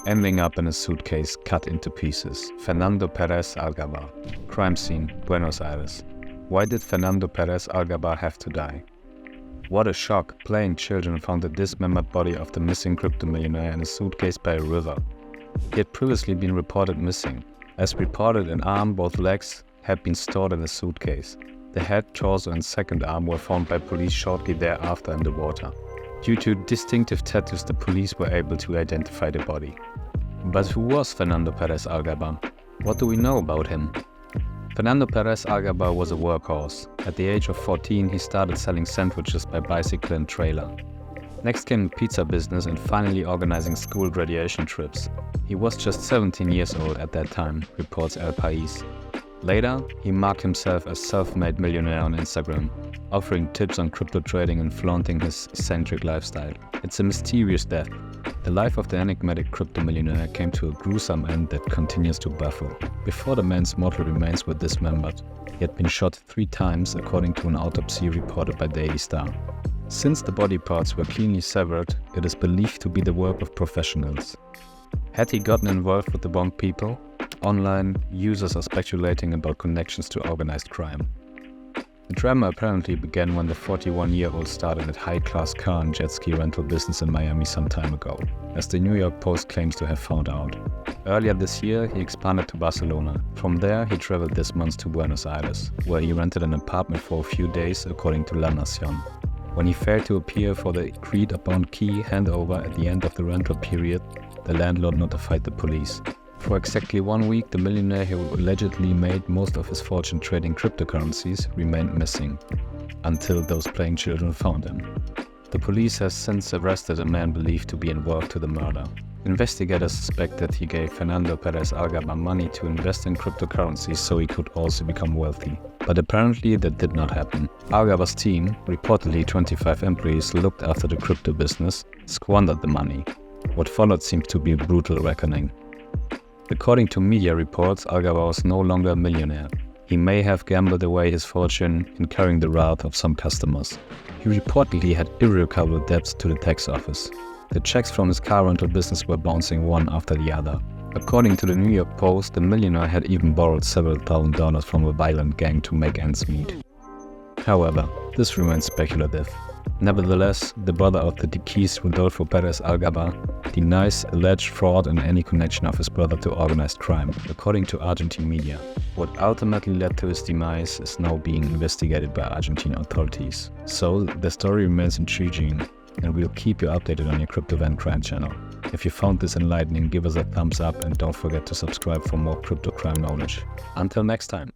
ending up in a suitcase cut into pieces. Fernando Pérez Algaba. Crime scene, Buenos Aires. Why did Fernando Pérez Algaba have to die? What a shock! Playing children found the dismembered body of the missing crypto millionaire in a suitcase by a river. He had previously been reported missing. As reported, an arm, both legs, had been stored in a suitcase. The head, torso and second arm were found by police shortly thereafter in the water. Due to distinctive tattoos, the police were able to identify the body. But who was Fernando Pérez Algaba? What do we know about him? Fernando Pérez Algaba was a workhorse. At the age of 14, he started selling sandwiches by bicycle and trailer. Next came the pizza business and finally organizing school graduation trips. He was just 17 years old at that time, reports El País. Later, he marked himself as self-made millionaire on Instagram, offering tips on crypto trading and flaunting his eccentric lifestyle. It's a mysterious death. The life of the enigmatic crypto millionaire came to a gruesome end that continues to baffle. Before the man's mortal remains were dismembered, he had been shot 3 times according to an autopsy reported by Daily Star. Since the body parts were cleanly severed, it is believed to be the work of professionals. Had he gotten involved with the wrong people? Online, users are speculating about connections to organized crime. The drama apparently began when the 41-year-old started a high-class car and jet ski rental business in Miami some time ago, as the New York Post claims to have found out. Earlier this year, he expanded to Barcelona. From there, he traveled this month to Buenos Aires, where he rented an apartment for a few days, according to La Nación. When he failed to appear for the agreed-upon key handover at the end of the rental period, the landlord notified the police. For exactly 1 week, the millionaire who allegedly made most of his fortune trading cryptocurrencies remained missing, until those playing children found him. The police has since arrested a man believed to be involved to the murder. Investigators suspect that he gave Fernando Pérez Algaba money to invest in cryptocurrencies so he could also become wealthy. But apparently that did not happen. Algaba's team, reportedly 25 employees, looked after the crypto business, squandered the money. What followed seemed to be a brutal reckoning. According to media reports, Algaba was no longer a millionaire. He may have gambled away his fortune, incurring the wrath of some customers. He reportedly had irrecoverable debts to the tax office. The checks from his car rental business were bouncing one after the other. According to the New York Post, the millionaire had even borrowed several $1,000s from a violent gang to make ends meet. However, this remains speculative. Nevertheless, the brother of the deceased Rodolfo Pérez Algaba denies alleged fraud and any connection of his brother to organized crime, according to Argentine media. What ultimately led to his demise is now being investigated by Argentine authorities. So, the story remains intriguing, and we'll keep you updated on your Kryptovan crime channel. If you found this enlightening, give us a thumbs up and don't forget to subscribe for more crypto crime knowledge. Until next time.